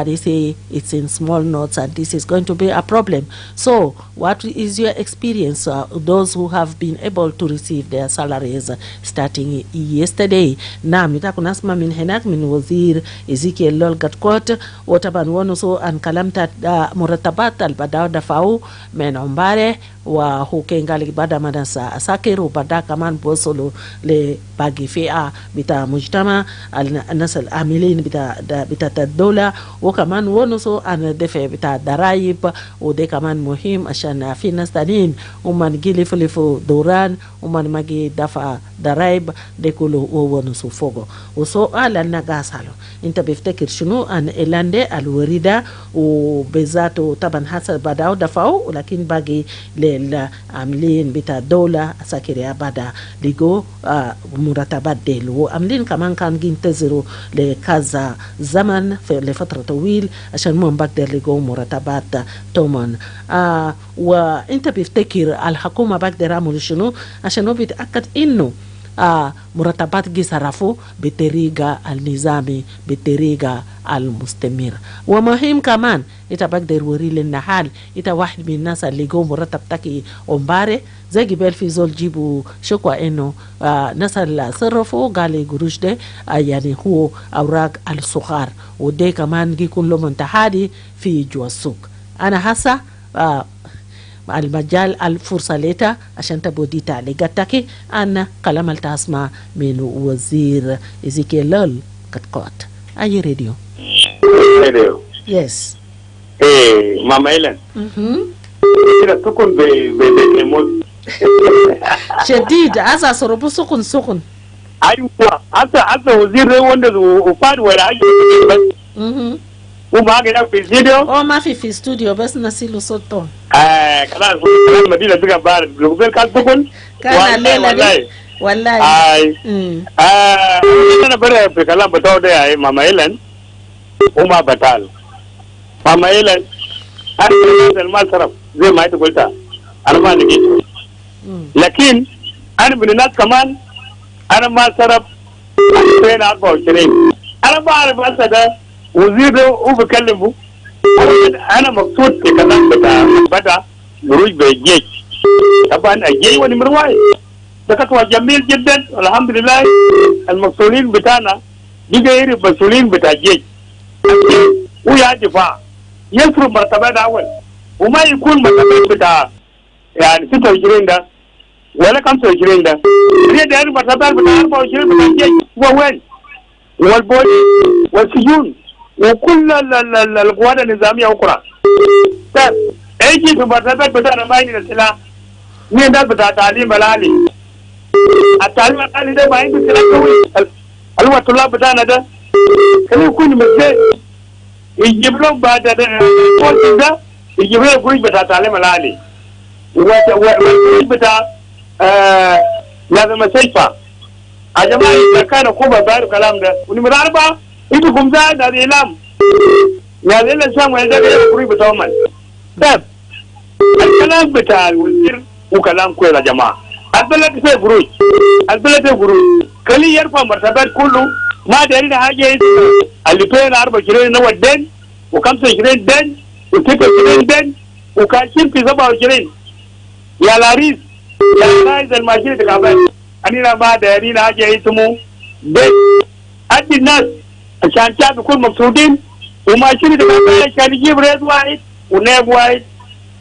they say it's in small notes, and this is going to be a problem. So what is your experience, those who have been able to receive their salaries starting yesterday? Naam, nitakunasma min henak min wazir Ezekiel Lol-Gatkot wataban wonuso an kalamta muratabat al-badaw dafau men umbare wa hukengali bada manasa asakiru bada kaman bosolo le bagi fia bita mujtama al-nasal amilin bita tadola وكمان ونسو أن دفع بتاع الضرايب ودي كمان مهم عشان في ناس تانيين ومن جيلي فلفو دوران ومن ماجي دفع ضرايب دي كله ونسو فوقه وسؤال النقاصالو انت بيفتكر شنو أن إلاندي الوريدة وبذاته طبعا حسب بداو دفعوا ولكن باقي للعاملين بتاع الدولة ساكريا بدا لقو مرتبات ديل وعاملين كمان كان ينتظروا لكذا زمن لفترة طويل عشان مو بقدر لقوا مرتبات تومن وانت بيفتكر الحكومة بقدر عملوا شنو عشان هو بيتأكد انه مرتبات جسرفو بطريقة النظامي بطريقة المستمر. ومهم كمان إذا بقدر وري لنا حال إذا واحد من الناس اللي جو مرتب تاكي أمبارح زي جبال في زول جيبوا شكوى إنه ناس اللي صرفوا قال قروش ده يعني هو أوراق الصغار وده كمان يكون له منتحادي في جوا السوق. أنا حاسة المجال الفرصة ليتا عشان تبودي تعليقاتك أنا كلام التاسمع من وزير إزيكيل لول-Gatkot. أي راديو؟ راديو. Yes. إيه ماما هيلن. كده سكون بموت. شديد أسا صربو سكون. أيوة أسا وزير وندز وفاد ولا أي بس. وما كده في الاستوديو؟ ما في استوديو بس نسيله صوتون. خلاص مدينة بقى بارد لو كان تكون كان الليلة والله. أنا برا في كلام بتاعه ده يا ماما هيلن وما بطال. ماما هيلن أنا ما صرف زي ما أنت قلتها أنا ما نجيت. لكن أنا من الناس كمان أنا ما صرف 2024 أنا ما أعرف هسه وزير وبكلمه أنا مبسوط في كلام بتاع بروج بالجيش طبعا الجيش ونمر واحد ده خطوة جميل جدا والحمد لله المسؤولين بتاعنا بقى يعرف مسؤولين بتاع الجيش ويا دفاع يصرف مرتبات أول وما يكون مرتبات بتاع يعني 26 ده ولا 25 ده هي داير مرتبات بتاع 24 بتاع الجيش هو وين؟ والبوليس والسجون وكل القوات النظاميه اخرى. طيب ايجي في مرتبات بتاع ما عندنا سلاح. مين ده بتاع التعليم العالي؟ التعليم العالي ده ما عنده سلاح قوي. هو الطلاب بتاعنا ده كان يكون مجد يجيب لهم بعد الكورس ده يجيب لهم الكورس بتاع التعليم العالي والكورس بتاع لازم السيفة. يا جماعة إذا كان كوبا بارو كلام ده ونمرة 4 إنتوا كمزاد هذا الإعلام يا ذي الإنسان وإذا كان الكورس بتاعهم. طيب الكلام بتاع الوزير وكلام كويس يا جماعة. البلد فيه قروش البلد فيه قروش كلي يرفع مرتبات كله ما دارين حاجة اللي فين 24 نوع دين و25 دين و26 دين وكاشين في 27 يا لاريس يا رايز الماشين تكابل أنا ما دارين حاجة اسمه دين أدي الناس عشان شعب يكون مبسوطين وماشين تكابل عشان يجيب رئيس واحد ونائب واحد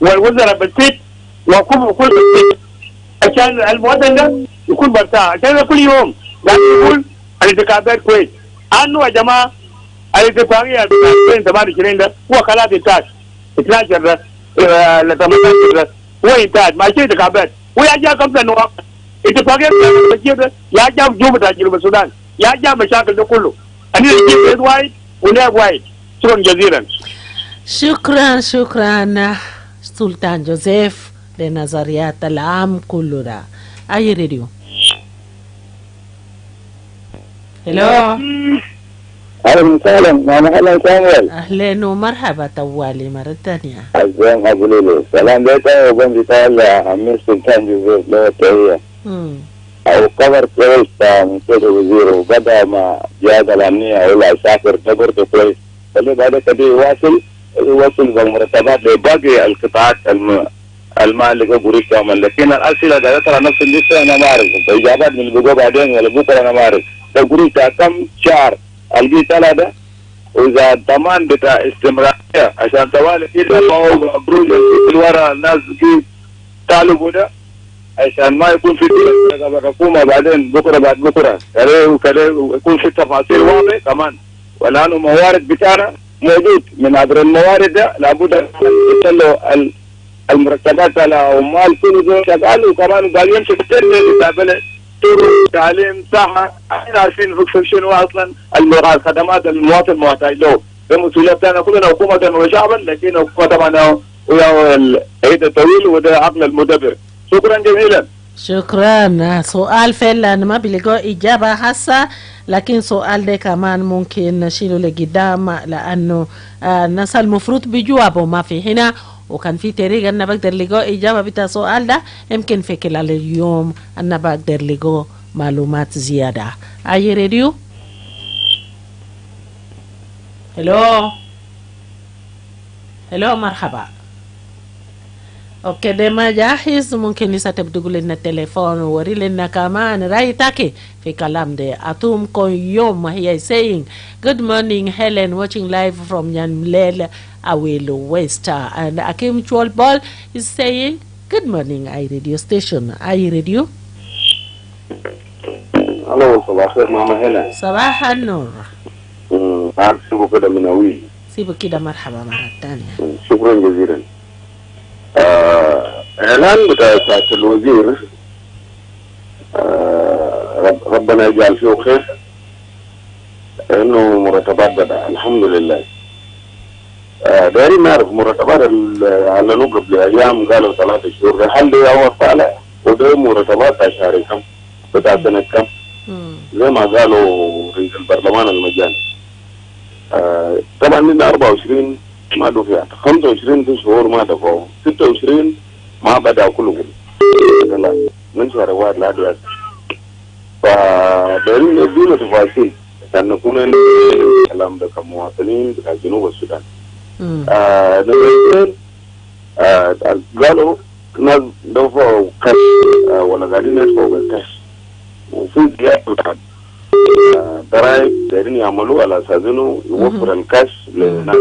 والوزراء بسيط وكل بسيط عشان المواطن ده يكون مرتاح عشان كل يوم لازم يقول الانتخابات كويس. أنه يا جماعة الاتفاقية بتاع 28 ده هو خلاص انتهت 12 ده ل 18 ده هو انتهت ماشي انتخابات ويا جا 5 نواب اتفاقية بتاع ده يا جا جوبة جنوب السودان يا جا مشاكل ده كله أنا نجيب رئيس واحد ونائب واحد. شكرا جزيلا. شكرا سلطان جوزيف لنظريات العام كله ده. أي راديو. هلو اهلا وسهلا معنا هلا سامويل. اهلا ومرحبا طوالي مرة ثانية. عزام ابو ليلى سلام بيتا وبنتي تعالى عمي سلطان جوزيف لو التهيئة او قبر كويس من سيد الوزير وبدا مع جهاز الامنية ولا سافر قبرته كويس اللي بعد كده يواصل بالمرتبات لباقي القطاعات المال اللي قبوري كامل. لكن الاسئله ده ترى نفس اللسه انا ما اعرف اجابات من اللي بيقولوا بعدين ولا بكره انا ما اعرف. تقولي كم شهر الجي ثلاثه واذا الضمان بتاع استمراريه عشان توالي كده ما هو مبروج الورا الناس كيف طالبوا ده عشان ما يكون في الحكومه بعدين بكره بعد بكره كده يكون في تفاصيل واضحه كمان. والان الموارد بتاعنا موجود من عبر الموارد ده لابد ان يصلوا المرتبات على عمال كل دول شغال وكمان قال يمشي في التل طرق تعليم صحه. احنا عارفين شنو اصلا الخدمات المواطن محتاج له. المسؤوليه بتاعنا كلنا حكومه وشعبا لكن الحكومه طبعا ويا العيد الطويل وده عقل المدبر. شكرا جزيلا. شكرا. سؤال فعلا ما بيلقوا إجابة هسه لكن سؤال ده كمان ممكن نشيله لقدام لأنه الناس المفروض بيجاوبوا ما في هنا وكان في طريقة أنا بقدر لقوا إجابة بتاع السؤال ده يمكن في خلال اليوم أنا بقدر لقوا معلومات زيادة. أي راديو؟ هلو مرحبا. اوكي ده ما جاهز ممكن لسه تبدو لنا التليفون ووري لنا كمان رايتك في كلام ده. أتوم كون يوم هي saying good morning Helen watching live from Yanmlel Awilo West and Akim Chwalbol is saying good morning I radio station. I radio. الو صباح الخير ماما هلا. صباح النور. عارف سيبو كده من أويل. سيبو كده مرحبا مرة ثانية. شكرا جزيلا. إعلان بتاع الوزير ربنا يجعل فيه خير إنه مرتبات بدأ الحمد لله. دايرين نعرف مرتبات أعلنوا قبل أيام قالوا 3 شهور هل هو طالع وده مرتبات شهر كم بتاع سنة كم زي ما قالوا رئيس البرلمان المجاني. طبعا من 24 ما دفعت 25 شهور ما دفعوا 26 ما بدأ كله من شهر واحد لحد هسه. فدايرين نديله تفاصيل عشان نكون الكلام ده كمواطنين بتاع جنوب السودان. قالوا ناس دفعوا كاش ولا قاعدين يدفعوا بالكاش وفي زيادة بتاع ضرائب دايرين يعملوا على اساس انه يوفر الكاش لناس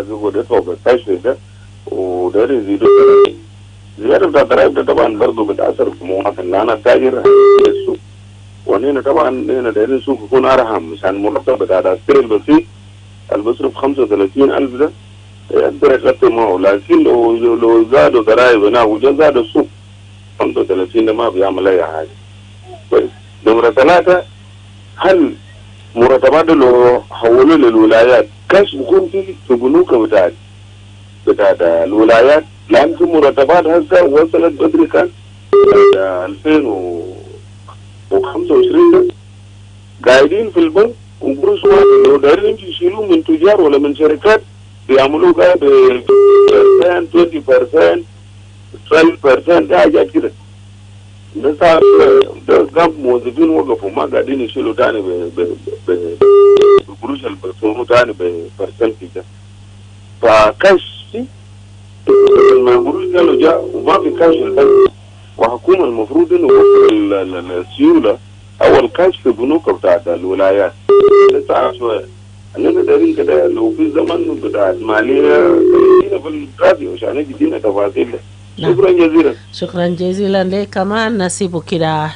يقعدوا يدفعوا بالكاش ده ودايرين يزيدوا زيادة بتاع الضرائب ده طبعا برضه بتأثر في مواطن، لأن التاجر السوق، ونحن طبعا هنا دايرين السوق يكون أرحم، مشان مرتب بتاع العسكري البسيط اللي بيصرف 35,000 ده يقدر يغطي معه، لكن لو زادوا ضرائب هناك وجا زاد السوق 35 ده ما بيعمل أي حاجة. كويس. نمرة 3، هل مرتبات لو حولوا للولايات كاش بيكون في بنوك بتاعت الولايات، لأن في مرتبات هسه وصلت بدري كان 2025 ده قاعدين في البنك وقروش واحد، لو دايرين يشيلوه من تجار ولا من شركات بيعملوه قاعد 20%، 12% ده حاجات كده. ده صار ده موظفين وقفوا ما قاعدين يشيلوا تاني بقروش اللي بيصوموا تاني ببرسنتج ده. فكاش لما قروش قالوا جاء وما في كاش البنك، وحكومة المفروض انه يوفر السيولة او الكاش في بنوك بتاعت الولايات. ده صعب شوية. اننا دايرين كده لو في زمن بتاعت مالية خلينا في الراديو عشان يجينا تفاصيل. شكرا جزيلا. شكرا جزيلا لك. كمان نسيبه كده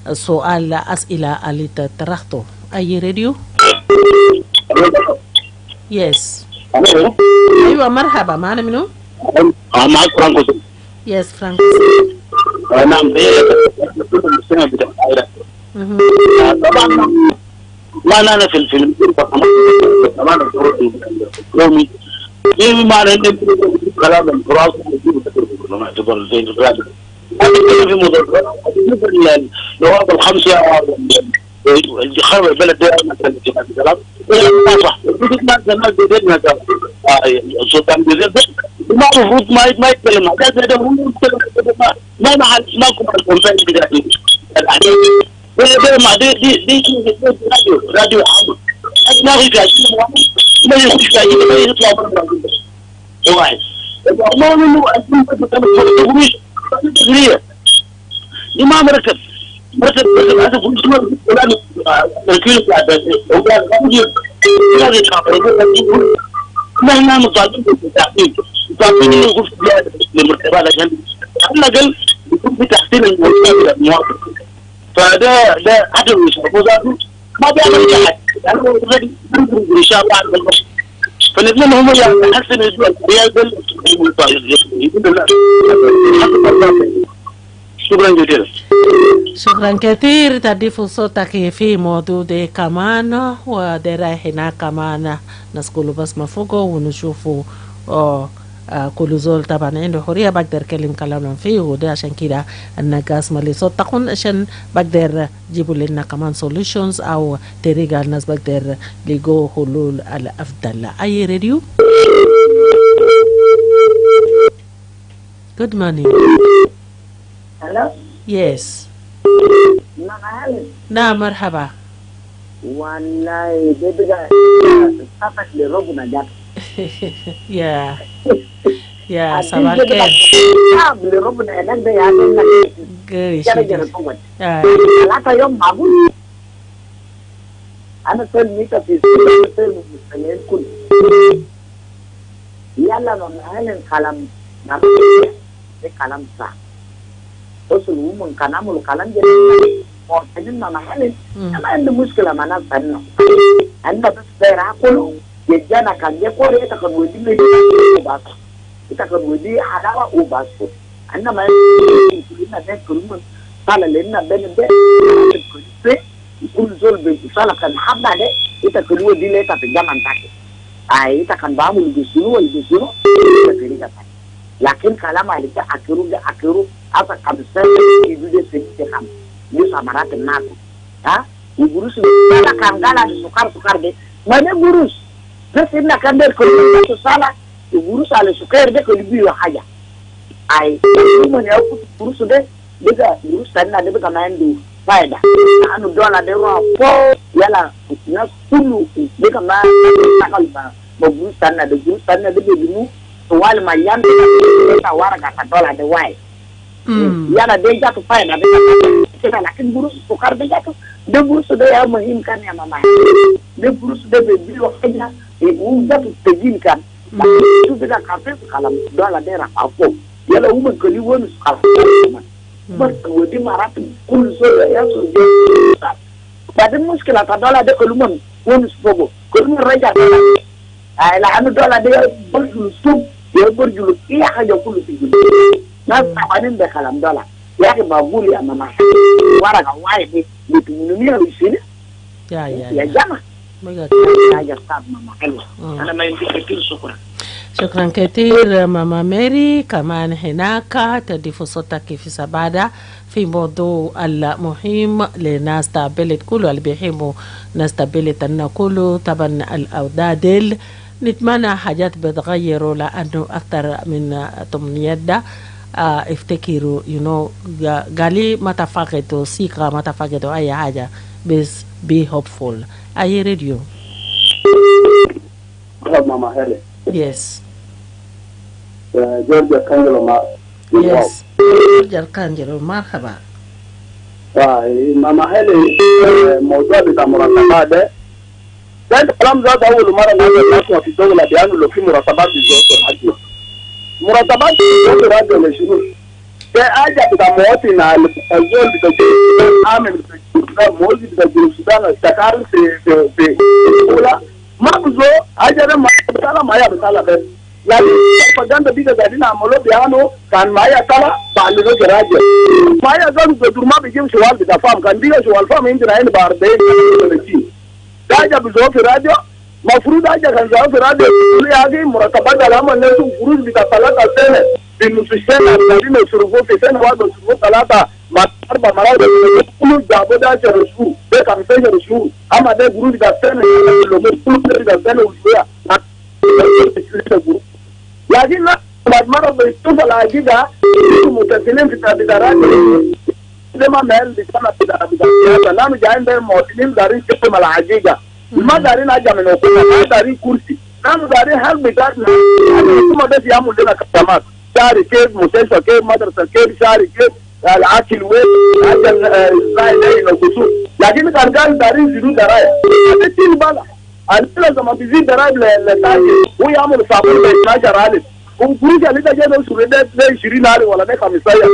لسؤال أسئلة اللي طرحته. أي راديو؟ يس. أيوة مرحبا، معنا منو؟ معك فرانكو. يس فرانكو. نعم طبعا ما أنا في الفيلم طبعا يومي إيه معنى إن كلام الفراغ ما يعتبر زين الراديو. هذا في موضوع النواب الخمسة اللي خرب البلد ده مثلا كلام صح. ما زمان بدنا السلطان بدنا ما المفروض ما يتكلم هذا ما معكم الكونفرنس بتاعتي ده ما دي راديو عام ما في شيء ما يخش فيه ما يطلع برا واحد ما منه دي ما مركب هذا كل شيء ولا الكيلو بتاع ما هنا مطالبين بالتحقيق يقول للمرتبات عشان على الأقل يكون في تحسين المواطن. فده عدم يشربوا ذاته ما بيعمل أحد، يعني هو غير إنشاء بعض البشر. فنتمنى هم يحسنوا الرياضة. شكرا جزيلا. شكرا كثير. تضيف صوتك في موضوع ده كمان، وده هنا كمان نسكول بس مفوقه ونشوفه كل زول طبعا عنده حرية بقدر كلم كلامنا فيه، وده عشان كده الناس مالي صوت تكون عشان بقدر جيبوا لنا كمان solutions أو طريقة الناس بقدر لقوا حلول الأفضل. أي راديو؟ Good morning. Hello? Yes. Mama Hellen. نعم مرحبا. والله ده بقى صفت لربنا جات. يا صباح الخير. لربنا هناك ده يعني ثلاثة يوم معقول. أنا سلميتها في سلم المسلمين كل. يلا ماما هلن كلام ده كلام صح. وصلوا من كلام والكلام ده معتدين ماما هلن. ما عنده مشكلة مع ناس ثانية. أنا بس داير أقوله جدنا كان يقول يتكلم ودي ميدي وباس يتكلم ودي حلاوة وباس. أنا ما يقولنا ده كلهم قال لنا بين ده كل زول بيصالح كان حبنا ده يتكلم ودي ليتا في الجامعة تاعك. يتكلم بعمل يجسونه يتكلم لكن كلام اللي أكيرو أصلا كمسة يجود سكتهم يسمع مرات الناس يقولون أنا كان قال سكر ده ما نقولش بس إننا كان كل سالة يقولون على سكر ده كل بيو حاجة من يأكل يقولون ده بقى يقولون سنة ده بقى ما عنده فايدة لأنه الدولار ده راح فوق يلا الناس كله بقى ما بقول سنة ده يقولون سنة ده بيجنو سوال ما يان ده ورقة الدولار ده واي يلا ده جاته فايدة ده لكن يقولون سكر ده جاته ده بروس ده يا مهم كان يا ماما ده بروس ده بيبيعوا حاجة وجاته تجين كان شوف ده كافيه كلام دولار ده راح فوق yala woman ko li wonu ska bas ko di marat kul so ya so je badin muskila ta dola de ko lumon wonu fogo ko dum raja ay la anu dola de burjul sub ya burjul iya haja kullu fi na tabanin da kalam dola ya ke babuli amma ma wara ga waye ni ni ni ya jama شكرا كثير ماما ماري. كمان هناك تضيف صوتك في سبادة في موضوع المهم لناس تابلت كله اللي بيحبوا ناس تابلت أن كله طبعا الأودادل نتمنى حاجات بتغيروا لأنه أكثر من 800 ده افتكروا قالي ما تفاقدوا سيكا ما تفاقدوا أي حاجة بس be hopeful. Are you ready? Hello, Mama Hellen. Yes. George Arcangelo. Yes. George Arcangelo, marhaba. Mama Hellen, موضوع بتاع مرتبات ده الكلام ده أول مرة نسمع في الدولة بيعملوا فيه مرتبات الزوجة الحاجة. مرتبات الزوجة الحاجة لشنو؟ كأجا بتاع مواطن الزول بتاع عامل موزي بتاع السودان اشتغل في الأولى ما بزو أجا ما بتالا ما يبتالا بس لكن فجأة بيجا قاعدين عملوا بيانو كان ما يتالا بعلنوا جراجة ما يزال بدور ما بيجيب شوال بتاع فام كان بيجا شوال فام عندنا هنا باردين أجا بزو في راديو مفروض أجا كان زاو في راديو يقول يا مرتبات علامة الناس فروض بتاع 3 سنة بالنص السنة قاعدين يصرفوا في سنة واحدة يصرفوا 3 4 مرات كل جابوا ده 10 شهور ده 15 شهور أما ده جروب ده سنة كل ده سنة وشوية لكن بعد مرة بيشوف العجيبة متسلين في التدارات زي ما مال بسنة في نحن جايين ده مواطنين دارين كتم العجيبة ما دارين حاجة من حكومة ما دارين كرسي نحن دارين حل بتاعنا الحكومة بس يعمل لنا خدمات شاري كيف مستشفى كيف مدرسة كيف شاري كيف الأكل وين أجل إزاي القصور لكن كان قال دارين زيدوا دراية هذا تين بالا أنت لما بيزيد دراية للتاجر هو يعمل صابون ب 12,000 وكروج اللي تجي ده سوري ده 20,000 ولا ده 5,000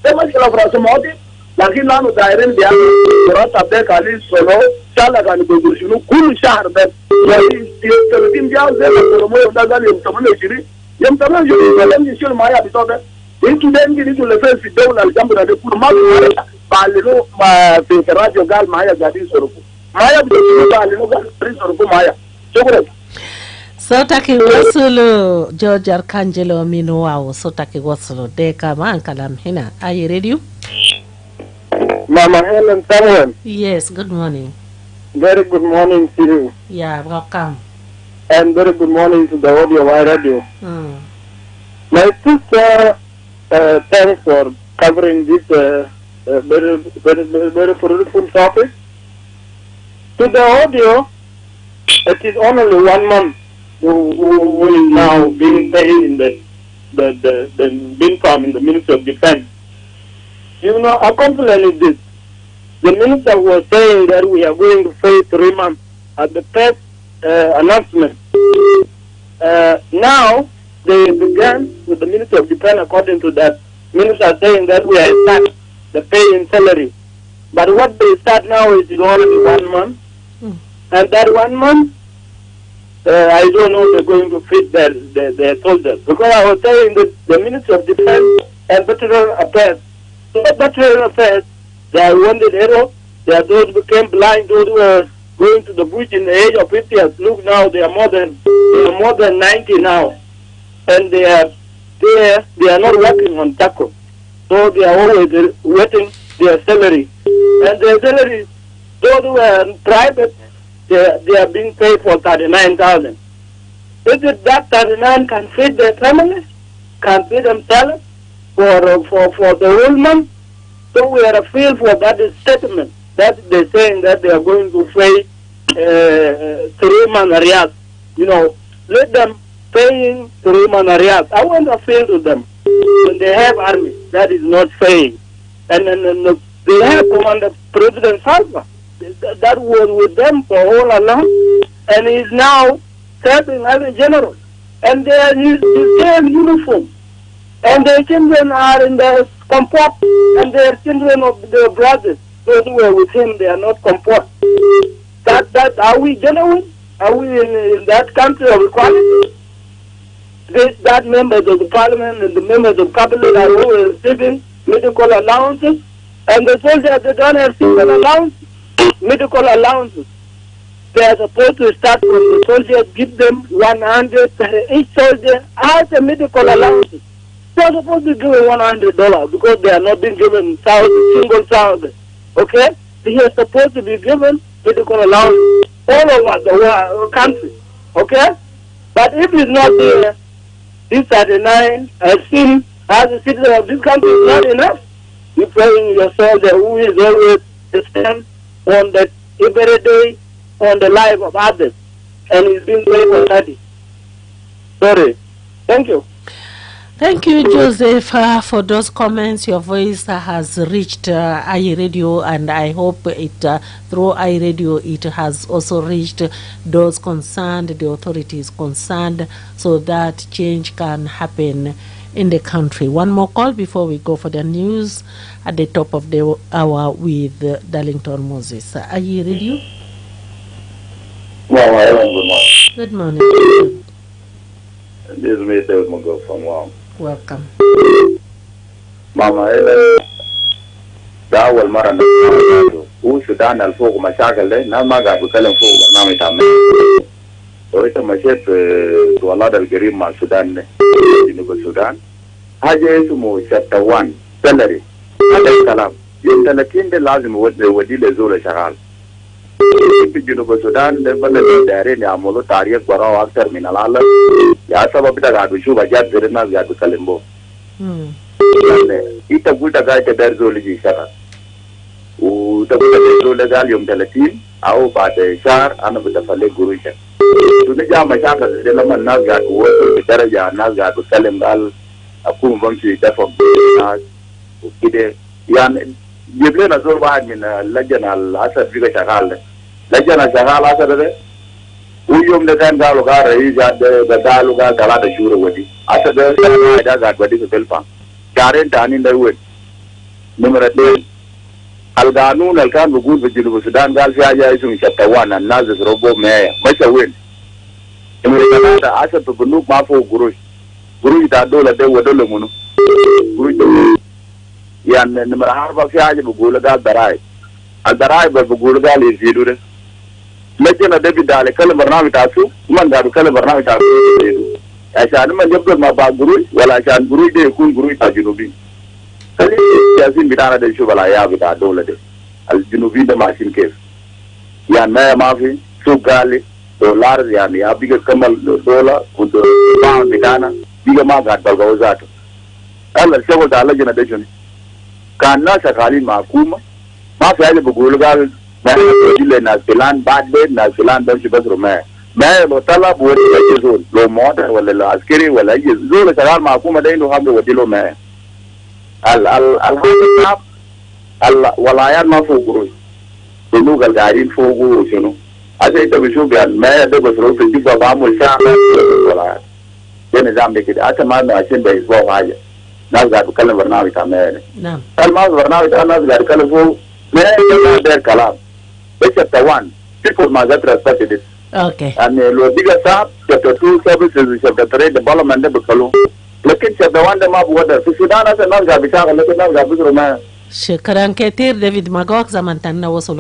ده مشكلة في رأس الماضي لكن لانه دايرين بيعمل مرتب ده كالي سولو شالا كانوا بيقولوا كل شهر ده يعني 30 جاو زي ما كلموا ده قال يوم 28 يوم 28 لازم يشيل معايا بتوع ده انتوا ده يمكن انتوا اللي في الدوله اللي جنبنا ده كله ما بعلنوا في الراديو قال معايا قاعدين يصرفوا معايا بتقولوا بعلنوا قاعدين يصرفوا معايا شكرا صوتك يوصل جورج أركانجلو من واو صوتك يوصل ده كمان كلام هنا. Are you ready? Mama Hellen, someone. Yes, good morning. Very good morning to you. Yeah, welcome. And very good morning to the audio radio. My sister, thanks for covering this very fruitful topic. To the audio, it is only 1 month who is now being paid in the bin farm in the Ministry of Defense. You know, our complaint is this. The minister was saying that we are going to pay 3 months at the first announcement. Now, they began with the Ministry of Defense according to that minister saying that we are start the pay in salary. But what they start now is only 1 month. And that 1 month, I don't know they're going to fit their soldiers. Because I was saying that the Ministry of Defense and Veteran Affairs, Veteran Affairs, they are wounded heroes. They are those who became blind, those who were going to the bush in the age of 50 years. Look now, they are more than 90 now. And they are there, they are not working on tackle. So they are always waiting their salary. And their salary, those who are private, they are being paid for 39,000. Is it that 39 can feed their families, can feed themselves for the whole month? So we are appeal for that statement that they're saying that they are going to pay 3 months arrears. You know, let them paying 3 months arrears. I want to appeal to them. When they have army, that is not paying. And they have Commander President Salva. That was with them for all along. And he's now serving as a general. And they are his same uniform. And their children are in the comport, and their children of their brothers, those who were with him, they are not comport. That are we genuine? Are we in that country of equality? That members of the parliament and the members of cabinet are all receiving medical allowances, and the soldiers, they don't have single allowance, medical allowances. They are supposed to start from the soldiers, give them 100, each soldier has a medical allowances. They are supposed to give $100 because they are not being given single thousand. Okay? They are supposed to be given medical allowance all over the country. Okay? But if it's not there, this 39 as seen as a citizen of this country is not enough. You're praying your soldier who is always stand on the every day on the life of others, and he's been very already. Sorry. Thank you. Thank you, Joseph, for those comments. Your voice has reached iRadio, and I hope it through iRadio it has also reached those concerned, the authorities concerned, so that change can happen in the country. One more call before we go for the news at the top of the hour with Darlington Moses. iRadio. Good morning. This is me, David Mago from Wow. Welcome. Mama Hellen, da awal mara na Sudan alfوق مشاكل ده ناس ما قاعد بيتكلم فوق برنامج تامين. وإنت مشيت في ولاد القريب مع السودان ده جنوب السودان حاجة اسمه شابتر 1 سالري. هذا الكلام يوم 30 ده لازم يودي لزول شغال. في جنوب السودان ده بلد دايرين يعملوا تاريخ براو أكثر من العالم. يا سبب ده قاعد بيشوف أجاد غير الناس قاعد بيتكلموا. يعني إنت قلت قاعد تدار زول يجي شغال. وتقول زول ده قال يوم 30 أو بعد شهر أنا بدفع قروشا. ونجا مشاكل ده لما الناس قاعد وصل بدرجة الناس قاعد بيتكلم قال أكون بمشي دفع الناس وكده يعني جيب لنا زول واحد من اللجنة الأسد فيك شغال ده. لجنة شغال أسد ده ويوم ده كان قالوا قال رئيس قالوا قال 3 شهور ودي أسد ده قاعد ودي في فلفان شهرين تانيين ده وين نمرة 2 القانون اللي كان موجود في جنوب السودان قال في حاجة اسمه شابتر 1 الناس يضربوا 100 مشى وين؟ نمرة 3 أسد في البنوك ما فوق قروش بتاع الدولة ده ودولة منو؟ قروش ده يعني نمرة 4 في حاجة بقول قال ضرائب الضرائب بقول قال يزيدوا ده لجنة ده بدأ كلام برنامج تاسو من قالوا كلام برنامج تاسو عشان ما يبدو ما بعد قروش ولا عشان قروش ده يكون قروش تاع جنوبين خلي السياسيين بتاعنا ده يشوف الحياة بتاع الدولة ده الجنوبيين ده ماشيين كيف يعني ما في سوق غالي دولار يعني يا بيجي كمل دولار والباوند بتاعنا بيجي ما قاعد بلغوا ذاته هلا الشغل ده اللجنة ده شنو كان ناس شغالين مع حكومة ما في حاجة بيقولوا قال ما يجي ناس فلان بعد بيت ناس فلان بمشي بس ما لو طلب ودي زول لو موتر ولا العسكري ولا أي زول شغال مع حكومة ده إنه هم ودي له ما الولايات ما فوق قروش بنوك القاعدين فوق وشنو عشان انت بشوف يعني ما ده بصرف في الجبهة بعمل شعب الولايات ده نظام ده كده عشان ما عشان ده اسبوع حاجة ناس قاعد بتكلم برنامج تامين نعم ما برنامج الناس قاعد يتكلم فوق ما ده الكلام بس chapter 1 people must get respected okay يعني لو بيجا صعب chapter 2 services chapter 3 development ده بيتكلموا لكن chapter 1 ده ما بودر في السودان الناس قاعد بيشتغل لكن الناس قاعد بيجروا ما شكرا كثير ديفيد ماغوك زمان تنا وصل